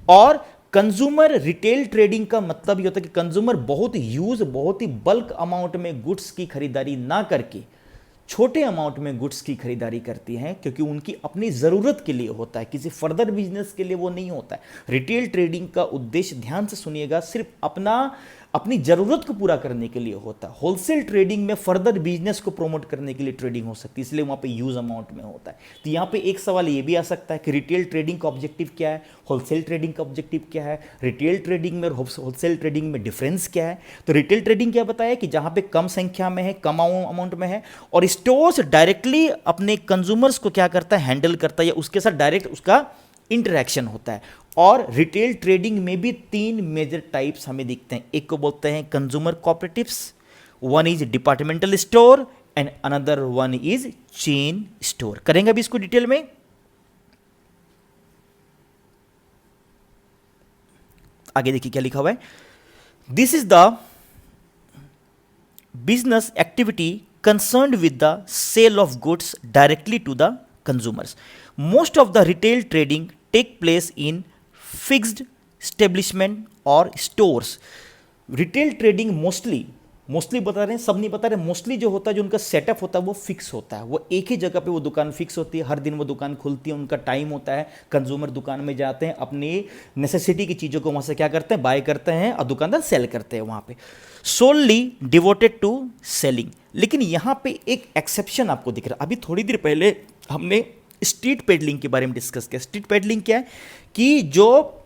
और कंज्यूमर रिटेल ट्रेडिंग का मतलब ये होता है कि कंज्यूमर बहुत ही बल्क अमाउंट में गुड्स की खरीदारी ना करके छोटे अमाउंट में गुड्स की खरीदारी करती हैं, क्योंकि उनकी अपनी ज़रूरत के लिए होता है, किसी फर्दर बिजनेस के लिए वो नहीं होता है। रिटेल ट्रेडिंग का उद्देश्य, ध्यान से सुनिएगा, सिर्फ अपनी ज़रूरत को पूरा करने के लिए होता है। होलसेल ट्रेडिंग में फर्दर बिजनेस को प्रमोट करने के लिए ट्रेडिंग हो सकती है, इसलिए वहाँ पे यूज अमाउंट में होता है। तो यहाँ पे एक सवाल ये भी आ सकता है कि रिटेल ट्रेडिंग का ऑब्जेक्टिव क्या है, होलसेल ट्रेडिंग का ऑब्जेक्टिव क्या है, रिटेल ट्रेडिंग में और होलसेल ट्रेडिंग में डिफरेंस क्या है। तो रिटेल ट्रेडिंग क्या बताया कि जहाँ पे कम संख्या में है, कम अमाउंट में है, और स्टोर्स डायरेक्टली अपने कंज्यूमर्स को क्या करता है, हैंडल करता है, या उसके साथ डायरेक्ट उसका इंटरेक्शन होता है। और रिटेल ट्रेडिंग में भी 3 मेजर टाइप्स हमें दिखते हैं। एक को बोलते हैं consumer cooperatives, one is departmental store and another one is chain store. करेंगे अभी इसको डिटेल में। आगे देखिए क्या लिखा हुआ है, this is the business activity concerned with the sale of goods directly to the consumers. Most of the retail trading take place in fixed establishment or stores. Retail trading mostly बता रहे हैं, सब नहीं बता रहे, मोस्टली जो होता है, जो उनका सेटअप होता है वो फिक्स होता है। वो एक ही जगह पे वो दुकान फिक्स होती है, हर दिन वो दुकान खुलती है, उनका टाइम होता है। कंज्यूमर दुकान में जाते हैं, अपनी नेसेसिटी की चीज़ों को वहाँ से क्या करते हैं, बाय करते हैं, और दुकानदार सेल करते हैं वहाँ पे, सोलली डिवोटेड टू सेलिंग। लेकिन यहाँ पे एक एक्सेप्शन आपको दिख रहा है। अभी थोड़ी देर पहले हमने स्ट्रीट पेडलिंग के बारे में डिस्कस किया। स्ट्रीट पेडलिंग क्या है कि जो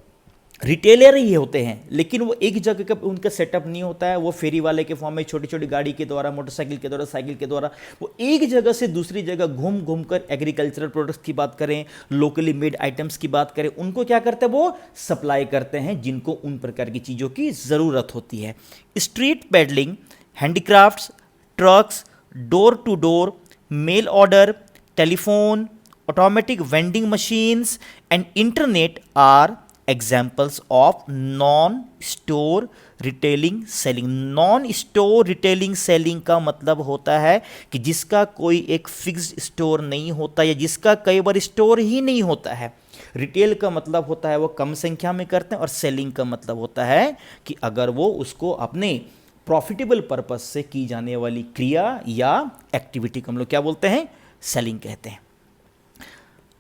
रिटेलर ही होते हैं, लेकिन वो एक जगह का उनका सेटअप नहीं होता है, वो फेरी वाले के फॉर्म में छोटी छोटी गाड़ी के द्वारा, मोटरसाइकिल के द्वारा, साइकिल के द्वारा वो एक जगह से दूसरी जगह घूम घूम कर, एग्रीकल्चरल प्रोडक्ट्स की बात करें, लोकली मेड आइटम्स की बात करें, उनको क्या करते हैं, वो सप्लाई करते हैं जिनको उन प्रकार की चीज़ों की ज़रूरत होती है। Street peddling, handicrafts, trucks, door to door, mail order, telephone, automatic vending machines and internet are examples of non store retailing selling. Non store retailing selling का मतलब होता है कि जिसका कोई एक फिक्स्ड स्टोर नहीं होता, या जिसका कई बार स्टोर ही नहीं होता है। रिटेल का मतलब होता है वो कम संख्या में करते हैं, और सेलिंग का मतलब होता है कि अगर वो उसको अपने प्रॉफिटेबल पर्पस से की जाने वाली क्रिया या एक्टिविटी को हम लोग क्या बोलते हैं, सेलिंग कहते हैं।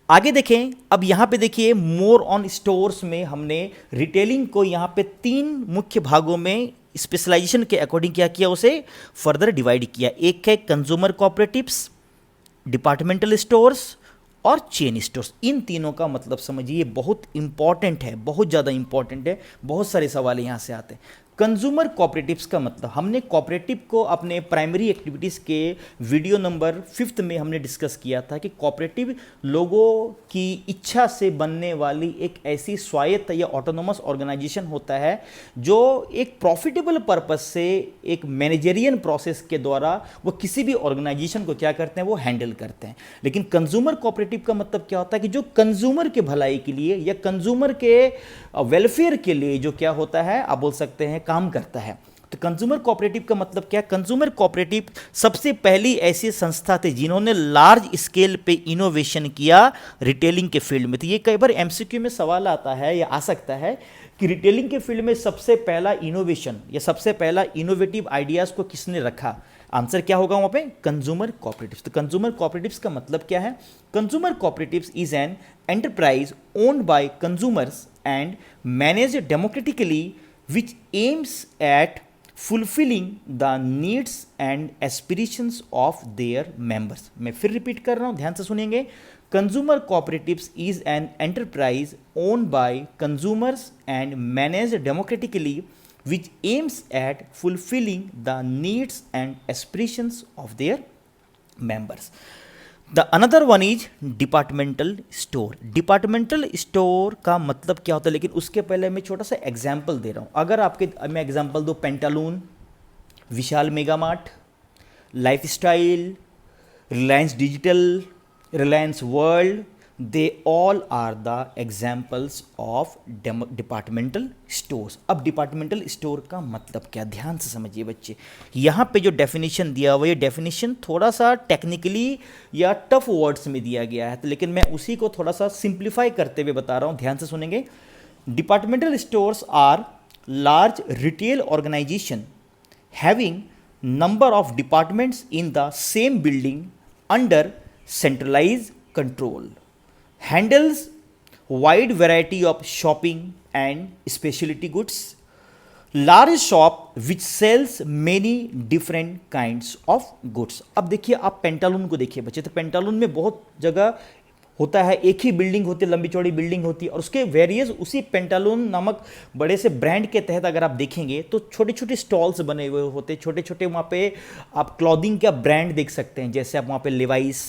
आगे देखें, अब यहाँ पे देखिए मोर ऑन स्टोर्स में हमने रिटेलिंग को यहाँ पे 3 मुख्य भागों में स्पेशलाइजेशन के अकॉर्डिंग क्या किया, उसे फर्दर डिवाइड किया। एक है कंज्यूमर कोऑपरेटिव्स, डिपार्टमेंटल स्टोर्स और चेन स्टोर्स। इन तीनों का मतलब समझिए, बहुत इंपॉर्टेंट है, बहुत ज़्यादा इंपॉर्टेंट है, बहुत सारे सवाल यहाँ से आते हैं। कंज्यूमर कोऑपरेटिव्स का मतलब, हमने कोऑपरेटिव को अपने प्राइमरी एक्टिविटीज़ के वीडियो नंबर 5 में हमने डिस्कस किया था कि कोऑपरेटिव लोगों की इच्छा से बनने वाली एक ऐसी स्वायत्त या ऑटोनोमस ऑर्गेनाइजेशन होता है जो एक प्रॉफिटेबल पर्पस से एक मैनेजरियन प्रोसेस के द्वारा वो किसी भी ऑर्गेनाइजेशन को क्या करते हैं, वो हैंडल करते हैं। लेकिन कंज्यूमर कोऑपरेटिव का मतलब क्या होता है कि जो कंज्यूमर के भलाई के लिए या कंज्यूमर के वेलफेयर के लिए जो क्या होता है, आप बोल सकते हैं, काम करता है। तो कंज्यूमर कोऑपरेटिव का मतलब क्या? कंज्यूमर कोऑपरेटिव सबसे पहली ऐसी संस्था थी जिन्होंने लार्ज स्केल पे इनोवेशन किया रिटेलिंग के फील्ड में। तो ये कई बार एमसीक्यू में सवाल आता है या आ सकता है कि रिटेलिंग के फील्ड में सबसे पहला इनोवेशन या सबसे पहला इनोवेटिव आइडियाज को किसने रखा? आंसर क्या होगा वहां पे? Consumer cooperatives. तो कंज्यूमर कोऑपरेटिव्स का मतलब क्या है? Consumer cooperatives is an enterprise owned by consumers and managed democratically which aims at fulfilling the needs and aspirations of their members। मैं फिर रिपीट कर रहा हूं, ध्यान से सुनेंगे। Consumer cooperatives is an enterprise owned by consumers and managed democratically which aims at fulfilling the needs and aspirations of their members। The another one is departmental store. Departmental store का मतलब क्या होता है, लेकिन उसके पहले मैं छोटा सा एग्जाम्पल दे रहा हूँ। अगर आपके मैं एग्जाम्पल दूँ, Pantaloon, Vishal Mega Mart, Lifestyle, Reliance Digital, Reliance World, they all are the examples of departmental stores. अब डिपार्टमेंटल स्टोर का मतलब क्या, ध्यान से समझिए बच्चे। यहाँ पे जो डेफिनेशन दिया हुआ, ये डेफिनेशन थोड़ा सा टेक्निकली या टफ वर्ड्स में दिया गया है, तो लेकिन मैं उसी को थोड़ा सा सिंप्लीफाई करते हुए बता रहा हूँ, ध्यान से सुनेंगे। Departmental stores are large retail organisation having number of departments in the same building under centralized control, handles wide variety of shopping and specialty goods, large shop which sells many different kinds of goods। अब देखिए, आप पेंटालून को देखिए बच्चे, तो पेंटालून में बहुत जगह होता है, एक ही बिल्डिंग होती है, लंबी चौड़ी बिल्डिंग होती है, और उसके वेरियस उसी पेंटालून नामक बड़े से ब्रांड के तहत अगर आप देखेंगे तो छोटे छोटे स्टॉल्स बने हुए होते हैं, छोटे छोटे वहाँ पे आप क्लॉथिंग का ब्रांड देख सकते हैं, जैसे आप वहाँ पे लेवाइस,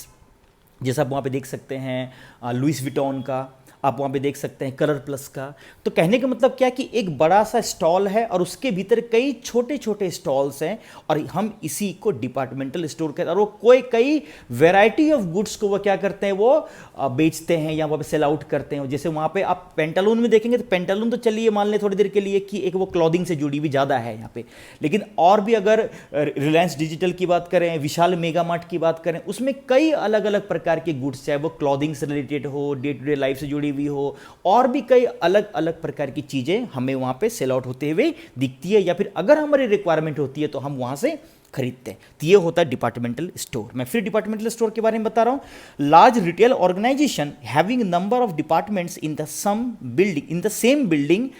जैसा आप वहाँ पे देख सकते हैं लुइस विटॉन का, आप वहाँ पे देख सकते हैं कलर प्लस का। तो कहने का मतलब क्या कि एक बड़ा सा स्टॉल है और उसके भीतर कई छोटे छोटे स्टॉल्स हैं, और हम इसी को डिपार्टमेंटल स्टोर कहते हैं। और वो कई वैरायटी ऑफ गुड्स को वो क्या करते हैं, वो बेचते हैं या वहाँ पे सेल आउट करते हैं। जैसे वहाँ पे आप पेंटालून में देखेंगे तो पेंटालून तो चलिए मान लें थोड़ी देर के लिए कि एक वो क्लॉथिंग से जुड़ी हुई ज़्यादा है यहाँ पे, लेकिन और भी अगर रिलायंस डिजिटल की बात करें, विशाल मेगा मार्ट की बात करें, उसमें कई अलग अलग प्रकार के गुड्स, चाहे वो क्लॉथिंग से रिलेटेड हो, डे टू डे लाइफ से जुड़ी हुई हो, और भी कई अलग अलग प्रकार की चीजें हमें वहां पे सेल आउट होते हुए दिखती है, या फिर अगर हमारी रिक्वायरमेंट होती है तो हम वहां से खरीदते हैं। तो ये होता है डिपार्टमेंटल स्टोर। मैं फिर डिपार्टमेंटल स्टोर के बारे में बता रहा हूं। Large retail organisation having number of departments in the same building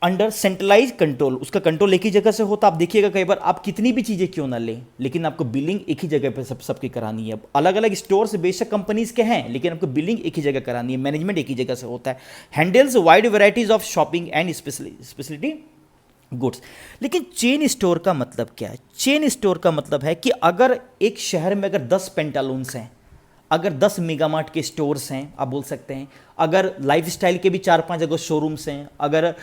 under centralise control. उसका कंट्रोल एक ही जगह से होता। आप देखिएगा कई बार आप कितनी भी चीज़ें क्यों ना लें, लेकिन आपको बिलिंग एक ही जगह पे सबकी करानी है। अलग अलग स्टोर्स बेशक कंपनीज के हैं, लेकिन आपको बिलिंग एक ही जगह करानी है, मैनेजमेंट एक ही जगह से होता है। Handles wide varieties of shopping and speciality goods. लेकिन चेन स्टोर का मतलब क्या है? चेन स्टोर का मतलब है कि अगर एक शहर में अगर 10 पेंटालून्स हैं, अगर 10 मेगामार्ट के स्टोर्स हैं, आप बोल सकते हैं, अगर लाइफस्टाइल के भी 4-5 जगह शोरूम्स हैं, अगर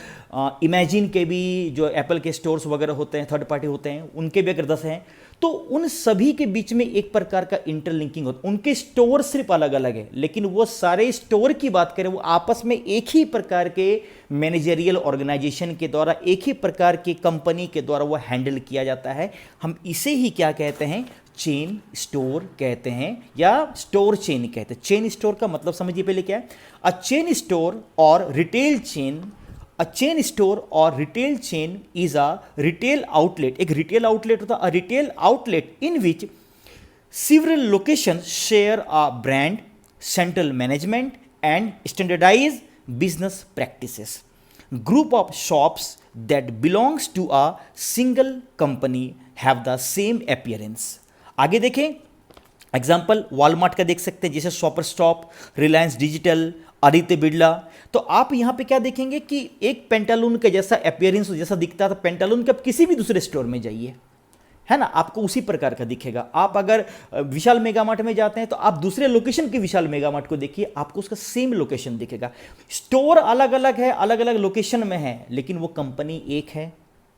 इमेजिन के भी जो एप्पल के स्टोर्स वगैरह होते हैं, थर्ड पार्टी होते हैं, उनके भी अगर 10 हैं, तो उन सभी के बीच में एक प्रकार का इंटरलिंकिंग होता है। उनके स्टोर सिर्फ अलग अलग है, लेकिन वो सारे स्टोर की बात करें, वो आपस में एक ही प्रकार के मैनेजरियल ऑर्गेनाइजेशन के द्वारा, एक ही प्रकार की कंपनी के द्वारा वो हैंडल किया जाता है। हम इसे ही क्या कहते हैं? चेन स्टोर कहते हैं, या स्टोर चेन कहते हैं। चेन स्टोर का मतलब समझिए पहले क्या है। अ चेन स्टोर और retail chain, a chain store और retail chain is a retail outlet. एक रिटेल आउटलेट होता है, a retail outlet in which several locations share a brand, central management and standardized business practices. Group of shops that belongs to a single company have the same appearance. आगे देखें, example Walmart का देख सकते हैं, जैसे shopper stop, Reliance digital, Aditya Birla. तो आप यहाँ पे क्या देखेंगे कि एक पेंटालून का जैसा अपीयरेंस जैसा दिखता था पेंटालून के, आप किसी भी दूसरे स्टोर में जाइए, है ना, आपको उसी प्रकार का दिखेगा। आप अगर विशाल मेगा मार्ट में जाते हैं तो आप दूसरे लोकेशन के विशाल मेगा मार्ट को देखिए, आपको उसका सेम लोकेशन दिखेगा। स्टोर अलग अलग है, अलग अलग लोकेशन में है, लेकिन वो कंपनी एक है,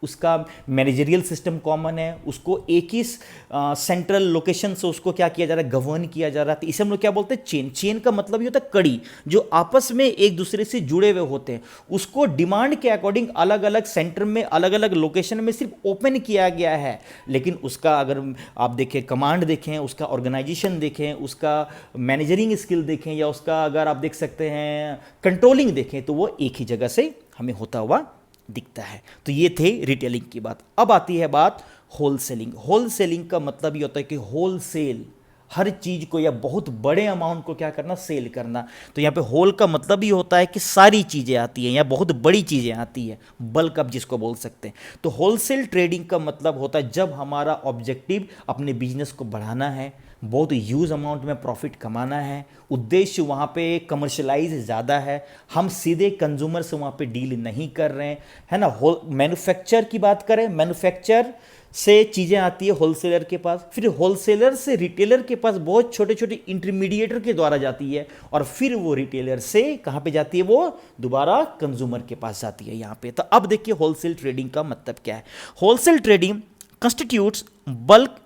उसका मैनेजरियल सिस्टम कॉमन है, उसको एक ही सेंट्रल लोकेशन से उसको क्या किया जा रहा है, गवर्न किया जा रहा है। तो इसे हम लोग क्या बोलते हैं? चेन। चेन का मतलब ये होता है कड़ी, जो आपस में एक दूसरे से जुड़े हुए होते हैं। उसको डिमांड के अकॉर्डिंग अलग अलग सेंटर में, अलग अलग लोकेशन में सिर्फ ओपन किया गया है, लेकिन उसका अगर आप देखें, कमांड देखें, उसका ऑर्गेनाइजेशन देखें, उसका मैनेजरिंग स्किल देखें, या उसका अगर आप देख सकते हैं कंट्रोलिंग देखें, तो वो एक ही जगह से हमें होता हुआ दिखता है। तो ये थे रिटेलिंग की बात। अब आती है बात होलसेलिंग। होलसेलिंग का मतलब ये होता है कि होलसेल, हर चीज को या बहुत बड़े अमाउंट को क्या करना, सेल करना। तो यहाँ पे होल का मतलब ये होता है कि सारी चीजें आती हैं या बहुत बड़ी चीजें आती है, बल्क आप जिसको बोल सकते हैं। तो होलसेल ट्रेडिंग का मतलब होता है जब हमारा ऑब्जेक्टिव अपने बिजनेस को बढ़ाना है, बहुत ह्यूज अमाउंट में प्रॉफिट कमाना है, उद्देश्य वहाँ पे कमर्शलाइज ज़्यादा है, हम सीधे कंज्यूमर से वहाँ पे डील नहीं कर रहे हैं, है ना। मैन्युफैक्चर की बात करें, मैन्युफैक्चर से चीज़ें आती है होलसेलर के पास, फिर होलसेलर से रिटेलर के पास बहुत छोटे छोटे इंटरमीडिएटर के द्वारा जाती है, और फिर वो रिटेलर से कहाँ पे जाती है, वो दोबारा कंज्यूमर के पास जाती है यहाँ पे। तो अब देखिए होलसेल ट्रेडिंग का मतलब क्या है। Wholesale trading constitutes bulk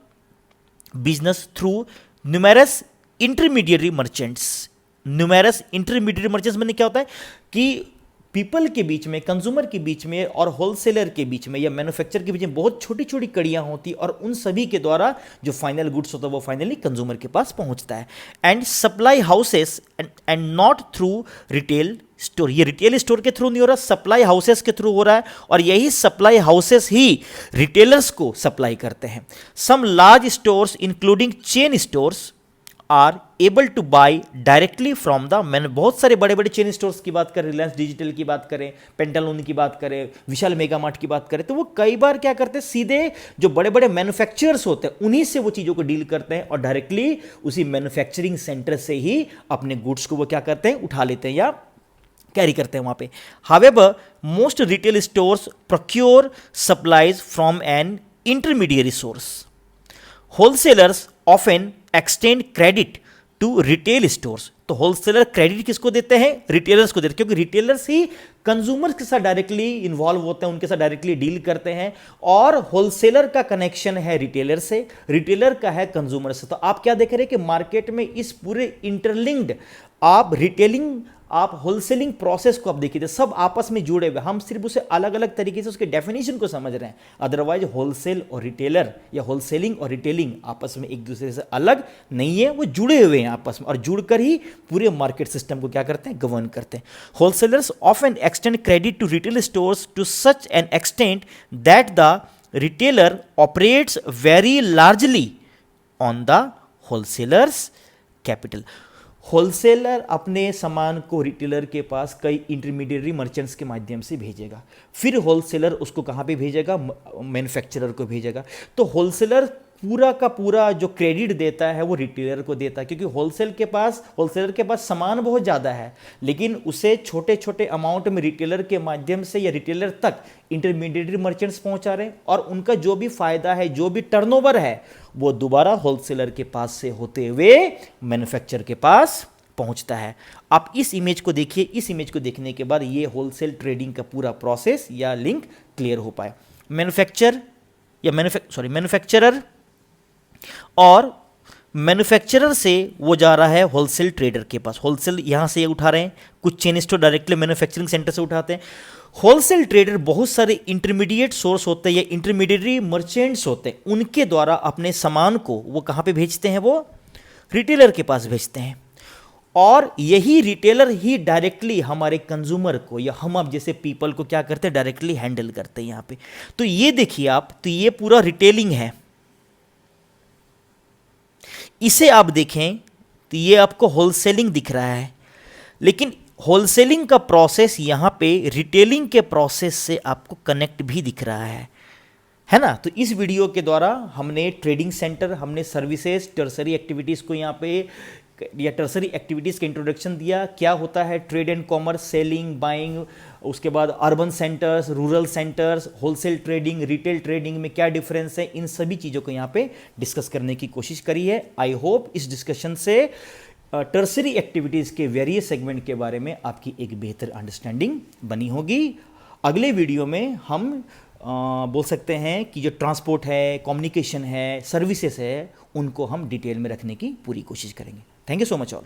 business through numerous intermediary merchants numerous intermediate merchants में क्या होता है कि पीपल के बीच में, कंज्यूमर के बीच में और होलसेलर के बीच में या मैन्युफैक्चर के बीच में बहुत छोटी छोटी कड़ियां होती और उन सभी के द्वारा जो फाइनल गुड्स होता है वो फाइनली कंज्यूमर के पास पहुंचता है। And supply houses and not through retail store, ये रिटेल स्टोर के थ्रू नहीं हो रहा, सप्लाई हाउसेस के थ्रू हो रहा है और यही सप्लाई हाउसेस ही रिटेलर्स को सप्लाई करते हैं। Some large stores including chain stores are able to buy directly from the man, बहुत सारे बड़े बड़े चेन स्टोर्स की बात करें, रिलायंस डिजिटल की बात करें, पेंटालून की बात करें, विशाल मेगा मार्ट की बात करें, तो वो कई बार क्या करते हैं सीधे जो बड़े बड़े मैन्युफैक्चरर्स होते हैं उन्हीं से वो चीज़ों को डील करते हैं और डायरेक्टली उसी मैन्युफैक्चरिंग सेंटर से ही अपने गुड्स को वो क्या करते हैं, उठा लेते हैं या कैरी करते हैं वहाँ पे। However most retail stores procure supplies from an intermediary source. Wholesalers often extend credit to retail stores, तो होलसेलर क्रेडिट किसको देते हैं, रिटेलर्स को देते हैं, क्योंकि रिटेलर्स ही कंज्यूमर्स के साथ डायरेक्टली इन्वॉल्व होते हैं, उनके साथ डायरेक्टली डील करते हैं और होलसेलर का कनेक्शन है रिटेलर से, रिटेलर का है कंज्यूमर से। तो आप क्या देख रहे हैं कि मार्केट में इस पूरे इंटरलिंक्ड आप रिटेलिंग, आप होलसेलिंग प्रोसेस को आप देखिए सब आपस में जुड़े हुए, हम सिर्फ उसे अलग अलग तरीके से उसके डेफिनेशन को समझ रहे हैं, अदरवाइज होलसेल और रिटेलर या होलसेलिंग और रिटेलिंग आपस में एक दूसरे से अलग नहीं है, वो जुड़े हुए हैं आपस में और जुड़कर ही पूरे मार्केट सिस्टम को क्या करते हैं, गवर्न करते हैं। Wholesalers often extend credit to retail stores to such an extent that the retailer operates very largely on the wholesaler's capital. Wholesaler अपने सामान को रिटेलर के पास कई इंटरमीडिएटरी मर्चेंट्स के माध्यम से भेजेगा, फिर होलसेलर उसको कहाँ पे भेजेगा, मैन्युफैक्चरर को भेजेगा। तो होलसेलर पूरा का पूरा जो क्रेडिट देता है वो रिटेलर को देता है, क्योंकि होलसेलर के पास सामान बहुत ज़्यादा है लेकिन उसे छोटे छोटे अमाउंट में रिटेलर के माध्यम से या रिटेलर तक इंटरमीडिएटरी मर्चेंट्स पहुंचा रहे हैं और उनका जो भी फायदा है, जो भी टर्नओवर है वो दोबारा होलसेलर के पास से होते हुए मैन्युफैक्चरर के पास पहुंचता है। आप इस इमेज को देखिए, इस इमेज को देखने के बाद ये होलसेल ट्रेडिंग का पूरा प्रोसेस या लिंक क्लियर हो पाए। मैन्युफैक्चरर और मैन्युफैक्चरर से वो जा रहा है होलसेल ट्रेडर के पास, होलसेल यहां से ये उठा रहे हैं, कुछ chain store directly manufacturing centre से उठाते हैं। होलसेल ट्रेडर बहुत सारे इंटरमीडिएट सोर्स होते हैं या इंटरमीडिएटरी मर्चेंट्स होते हैं, उनके द्वारा अपने सामान को वो कहां पे भेजते हैं, वो रिटेलर के पास भेजते हैं और यही रिटेलर ही डायरेक्टली हमारे कंज्यूमर को या हम अब जैसे पीपल को क्या करते हैं, डायरेक्टली हैंडल करते हैं यहाँ पे। तो ये देखिए आप, तो ये पूरा रिटेलिंग है। इसे आप देखें तो ये आपको होलसेलिंग दिख रहा है, लेकिन होलसेलिंग का प्रोसेस यहाँ पे रिटेलिंग के प्रोसेस से आपको कनेक्ट भी दिख रहा है ना। तो इस वीडियो के द्वारा हमने ट्रेडिंग सेंटर, हमने सर्विसेज, टर्सरी एक्टिविटीज़ को यहाँ पे या टर्सरी एक्टिविटीज़ का इंट्रोडक्शन दिया, क्या होता है trade and commerce, selling, buying, उसके बाद urban centres, rural centres, wholesale trading, retail trading में क्या डिफरेंस है, इन सभी चीज़ों को यहाँ पे डिस्कस करने की कोशिश करी है। आई होप इस डिस्कशन से टर्सरी एक्टिविटीज़ के वेरियस सेगमेंट के बारे में आपकी एक बेहतर अंडरस्टैंडिंग बनी होगी। अगले वीडियो में हम बोल सकते हैं कि जो ट्रांसपोर्ट है, कम्युनिकेशन है, सर्विसेज है, उनको हम डिटेल में रखने की पूरी कोशिश करेंगे। Thank you so much all.